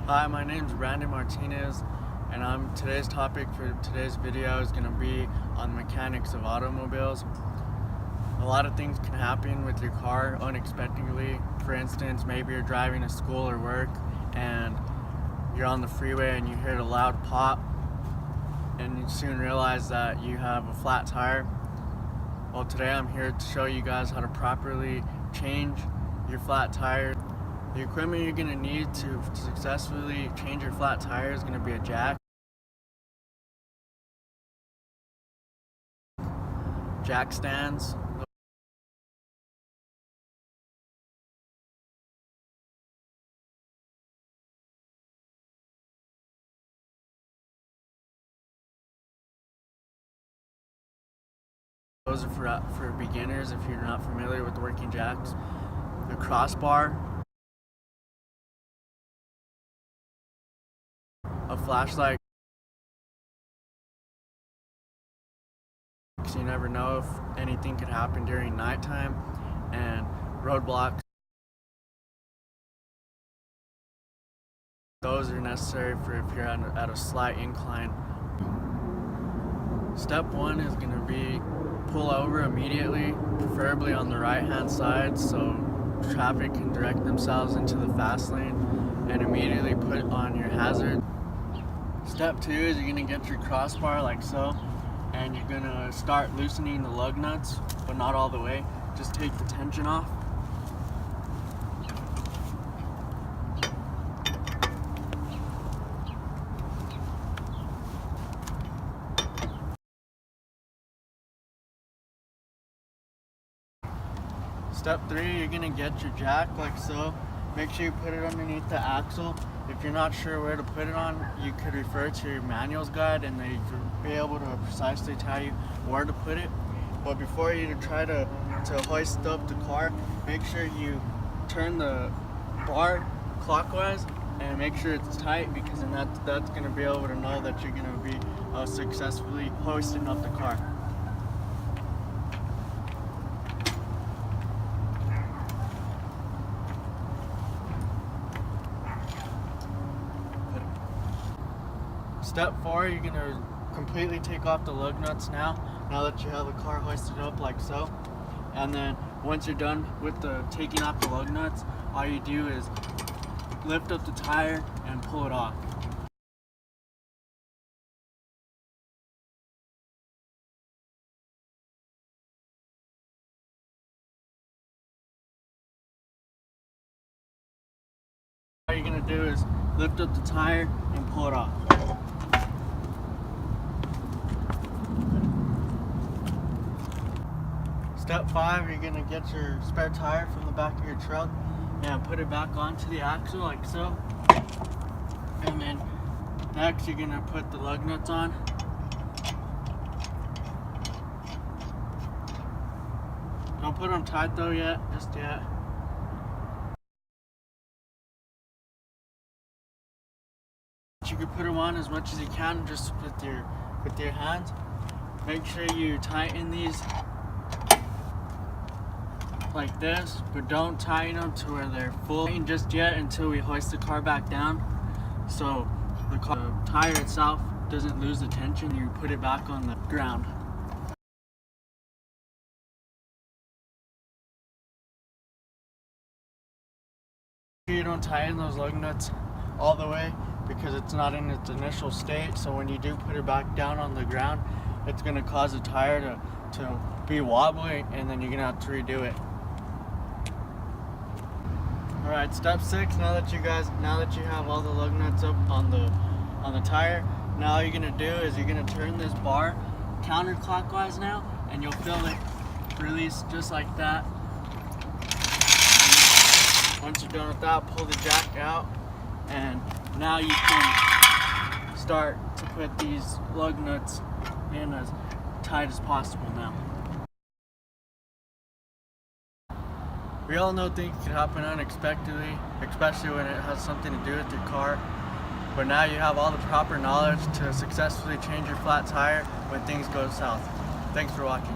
Hi, my name is Brandon Martinez, and today's topic for today's video is going to be on the mechanics of automobiles. A lot of things can happen with your car unexpectedly. For instance, maybe you're driving to school or work and you're on the freeway and you hear a loud pop and you soon realize that you have a flat tire. Well, today I'm here to show you guys how to properly change your flat tire. The equipment you're going to need to successfully change your flat tire is going to be a jack stands. Those are for beginners if you're not familiar with working jacks. The crossbar, a flashlight, because you never know if anything could happen during nighttime, and roadblocks. Those are necessary for if you're at a slight incline. Step one is going to be pull over immediately, preferably on the right hand side so traffic can direct themselves into the fast lane, and immediately put on your hazard. Step two is you're going to get your crossbar like so, and you're going to start loosening the lug nuts, but not all the way. Just take the tension off. Step three, you're going to get your jack like so. Make sure you put it underneath the axle. If you're not sure where to put it on, you could refer to your manual's guide and they could be able to precisely tell you where to put it. But before you try to hoist up the car, make sure you turn the bar clockwise and make sure it's tight, because then that's going to be able to know that you're going to be successfully hoisting up the car. Step four, you're going to completely take off the lug nuts now that you have the car hoisted up like so. And then once you're done with taking off the lug nuts, all you do is lift up the tire and pull it off. All you're going to do is lift up the tire and pull it off. Step five, you're going to get your spare tire from the back of your truck and put it back onto the axle like so. And then next you're going to put the lug nuts on. Don't put them tight though just yet. You can put them on as much as you can just with your hands. Make sure you tighten these like this, but don't tighten them to where they're full just yet until we hoist the car back down, so the tire itself doesn't lose the tension. You put it back on the ground. You don't tighten those lug nuts all the way because it's not in its initial state, so when you do put it back down on the ground, it's going to cause the tire to be wobbly, and then you're going to have to redo it. Alright, step six, now that you have all the lug nuts up on the tire, now all you're going to do is you're going to turn this bar counterclockwise now, and you'll feel it release just like that. Once you're done with that, pull the jack out, and now you can start to put these lug nuts in as tight as possible now. We all know things can happen unexpectedly, especially when it has something to do with your car. But now you have all the proper knowledge to successfully change your flat tire when things go south. Thanks for watching.